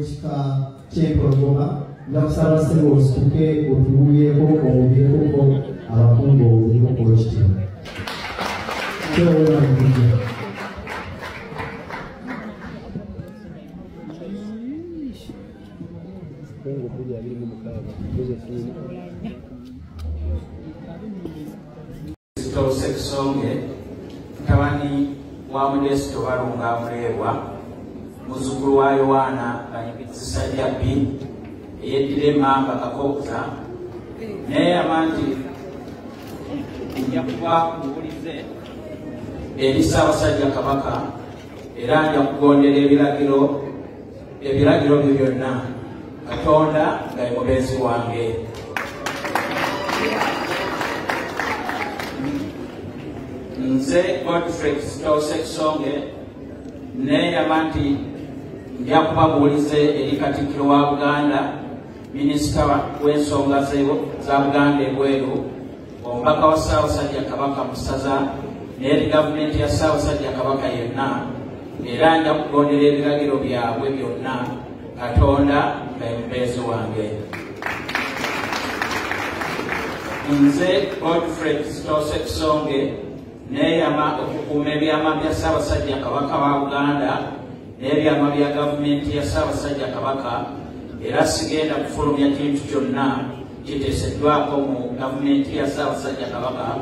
ekika ky'empologoma nakusaba ssebo osituke otubulyeko obubyekoko abakungu obulyeko ekitimo kyowona mukujja Sekisonge mutabani wa Modesto Balunga Mulerwa muzzukulu wa Yowaana Banyigisa Jabbi eyeddira Emmamba Kakokuza naye amanti nja kuba mubulize eri Ssaabasajja Kabaka era nja kugondera ebiragiro bye byonna Katonda nga ye mubeezi wange. Nze Godfrey Sekisonge neeyama nti nja kuba mubulize eri Katikkiro wa Buganda, Minisita w'ensonga za Buganda ebweru, omubaka wa Ssaabasajja Kabaka mu ssaza n'eri gavumenti ya Ssaabasajja Kabaka yenna, era nja kugondera ebiragiro byabwe byonna Katonda nga ye mubeezi wange. Nze Godfrey Sekisonge neeyama okukuuma ebyama bya Ssaabasajja Kabaka wa Buganda n'ebyama bya gavumenti ya Ssaabasajja Kabaka, era sigenda kufulumya kintu kyonna kiteeseddwako mu gavumenti ya Ssaabasajja Kabaka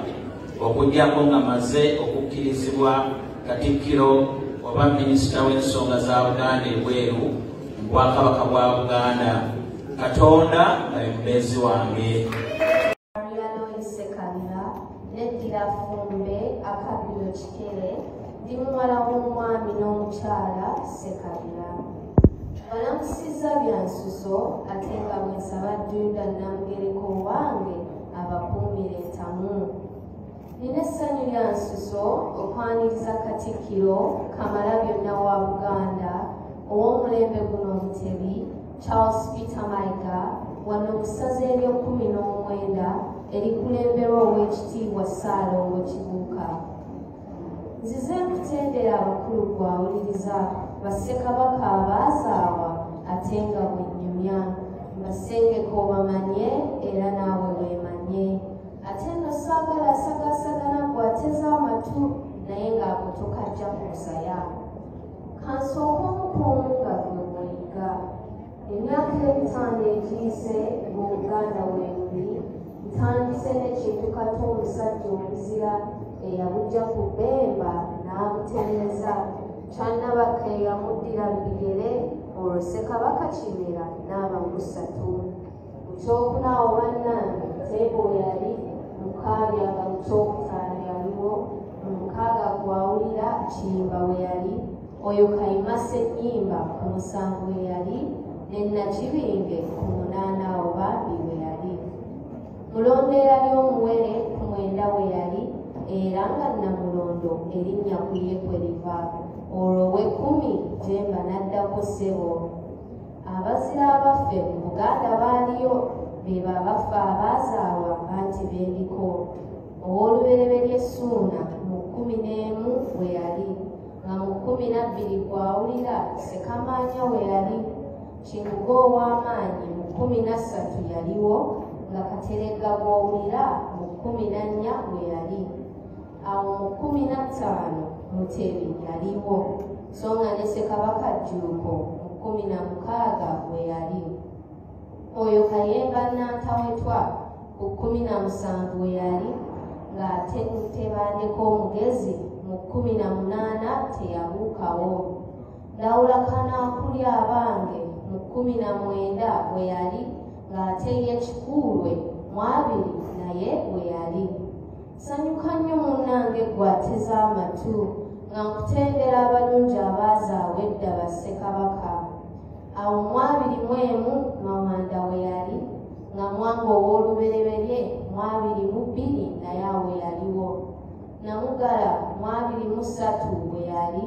okuggyako nga maze okukkirizibwa Katikkiro oba Minisita w'ensonga za Buganda ebweru mu Bwakabaka bwa Buganda. Katonda nga ye mubeezi wange. Neddira Fumbe Akabiro Kikere ndi muwala w'omwami n'omukyala Ssekabira. Balamusizza byansuso ate nga bwe nsaba Juda Namugereko wange abakuumire entamu. Nina essanyu lya nsuso okwaniriza Katikkiro Kamalabyonna wa Buganda ow'omulembe guno Omutebi Charles Peter Mayiga wano mu ssaza ery'okumi-n'omwenda erikulemberwa Oweekitiibwa Ssaalongo Kibuuka. Nzize kutendera abakulu gwawuliriza Bassekabaka abaazaawa ate nga bwennyumya mbasengeko obamanye era naawe weemanye. Ate nno saagala asagaasagana gwateza amatu naye ng'ago tokajja kumusaya. Kansooka omukuumu nga by'omuyiga emyaka 5 egiyise mu Buganda weeruli ntandise n'ekintu kati omusajja omuzira eyabujja ku Bemba n'amutereeza Kyannabaka eyamuddira bigere olwo Ssekabaka Kimera n'aba musatu. Mu kyokunaawo bannange Tebo yali Mukaabya nga mu kyokutaano yaliwo, mu mukaaga gwawulira Kiyimba we yali, oyo Kayima Ssennyimba ku musanvu we yali, ne Nakibinge ku 8 awo Bambi we yali. Mulondeera ly'omuwere ku 9 we yali, era nga Namulondo erinnya ku ye kwe liva. Olwo ow'e10 Jemba n'addako ssebo. Abazira abaffe mu Buganda baaliyo be babafa abaazaalwa anti bendiko. Ow'olubereberye Ssuuna mu 11 we yali, nga mu 12 gwawulira Ssekamaanya we yali. Kinguga ow'amaanyi mu 13 yaliwo, nga Kateregga gw'owulira mu 14 we yali. Awo mu 15 Mutebi yaliwo, so nga ne Ssekabaka Jjuuko mu 16 we yali. Oyo Kayemba Nantawetwa ku 17 we yali, ng'ate Tebandeka Omugezi mu 18 teyabuukawo. Ndawula Kanaakulya Abange mu 19 we yali, ng'ate ye Kikuulwe mu 2 naye we yali. Nsanyuka nnyo munnange gwateza amatu nga nkutendera abalungi abaazaawa edda ba Ssekabaka. Awo mu 21 Mawanda we yali, nga Mwanga ow'olubereberye mu 22 naye awo yaliwo. Namugala mu 23 we yali,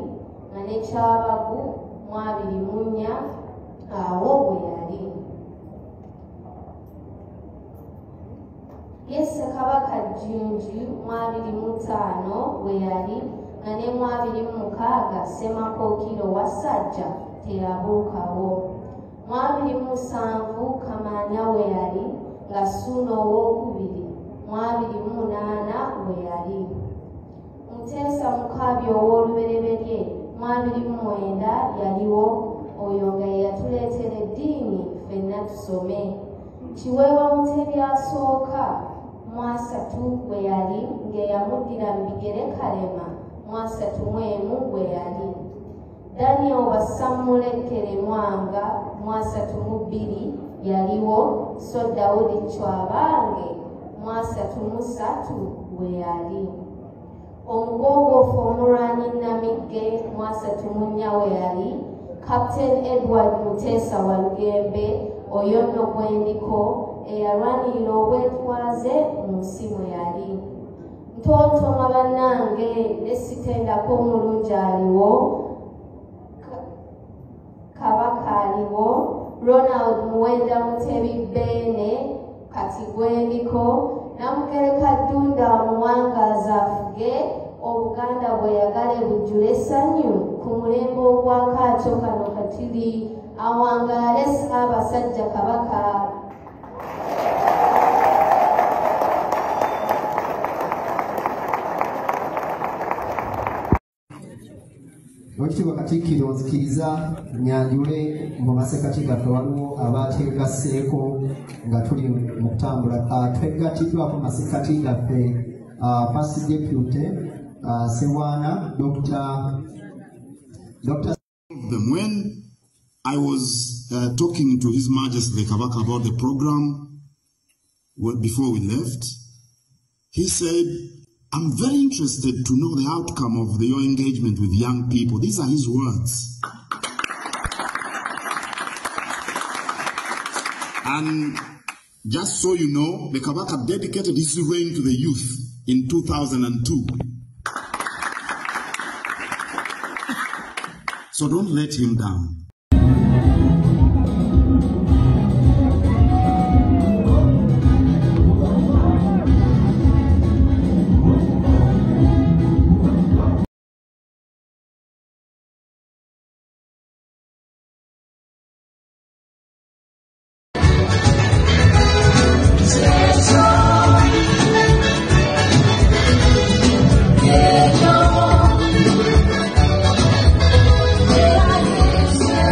nga ne Kyabagu mu 24 awo we yali. Ye Ssekabaka Jjunju mu 25 we yali, nga ne mu 26 Ssemakookiro Wassajja teyabuukawo. 2007 Kamanya we yali nga Ssuuna owookubiri 2008 we yali. Muteesa Mukaabya ow'olubereberye 2009 yaliwo, oyo nga yatuleetera eddiini ffenna tusome. Kiweewa Mutebi asooka 3 we yali ng'eyamuddira mu bigere Kalema 31 we yali. Daniel Basamulekere Mwanga 32 yaliwo, so Daudi Chwabange 33 we yali. Omugogoofu omulwanyi Namigge 34 we yali. Captain Edward Muteesa Walugembe oyo nno gwendiko eyalwanirira obwetwaze mu nsi mwe yali. Ntontoma bannange ne sitendako omulungi aliwo, Kabaka aliwo, Ronald Muwenda Mutebi Beene kati gwendiko, Namugereka Ddunda Muwangaaza afuge, Obuganda bweyagale bujjule essanyu ku mulembe ogwakaato kano katuli awangaale Ssaabasajja Kabaka. Oweekitiibwa Katikkiro, nzikiriza nyanjule mu masekkati gaffe waliwo abaategasseeko nga tuli mu kutambula. Twegattiddwako mu masekkati gaffe First Deputy Sewana Dr. When I was talking to His Majesty the Kabaka about the program before we left, he said, I'm very interested to know the outcome of your engagement with young people. These are his words. And just so you know, the Kabaka dedicated his reign to the youth in 2002. So don't let him down. Yeah.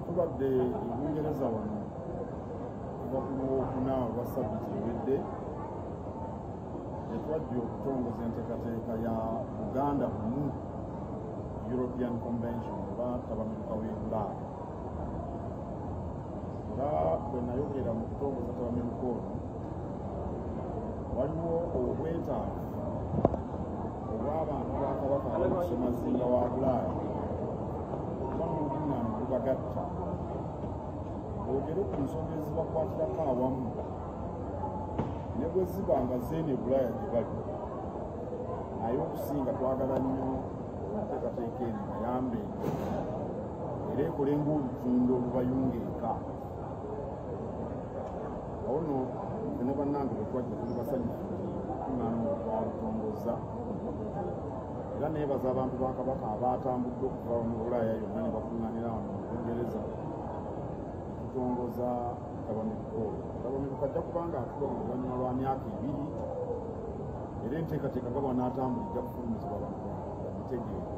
tubadde Bungereza wano kuva ku Lwokuna olwa ssabbiiti ewedde etwajja okutongoza enteekateeka ya Buganda bumu European Convention oba tabamiruka w'e Bulaaya. Era bwe nayogera mu kutongoza tabamiruka ono waliwo obwetaavu obw'abantu ba Kabaka ab'okusemazinga wa Bulaaya kuba n'olukuŋŋaana olubagatta boogere ku nsonga ezibakwatirako awamu ne bwe ziba nga zeene Bulaaya gye bali naye okusinga twagala nnyo enteekateeka eno bayambe era ekole ng'olutindo olubayunga eka. Awo nno ne bannange bwe twajja tuli basanyufu okukuŋŋaana olutwalutongoza era neebaza abantu ba Kabaka abaatambudde okuva mu Bulaaya yonna ne bakuŋŋaanira wano mu Bungereza okutongoza tabamiruka olwo. Tabamiruka ajja kuba nga atula mu luvannyuma lwa myaka 2 era enteekateeka nga bw'anaatambula ejja kufulumizibwa abantu bamitegeera.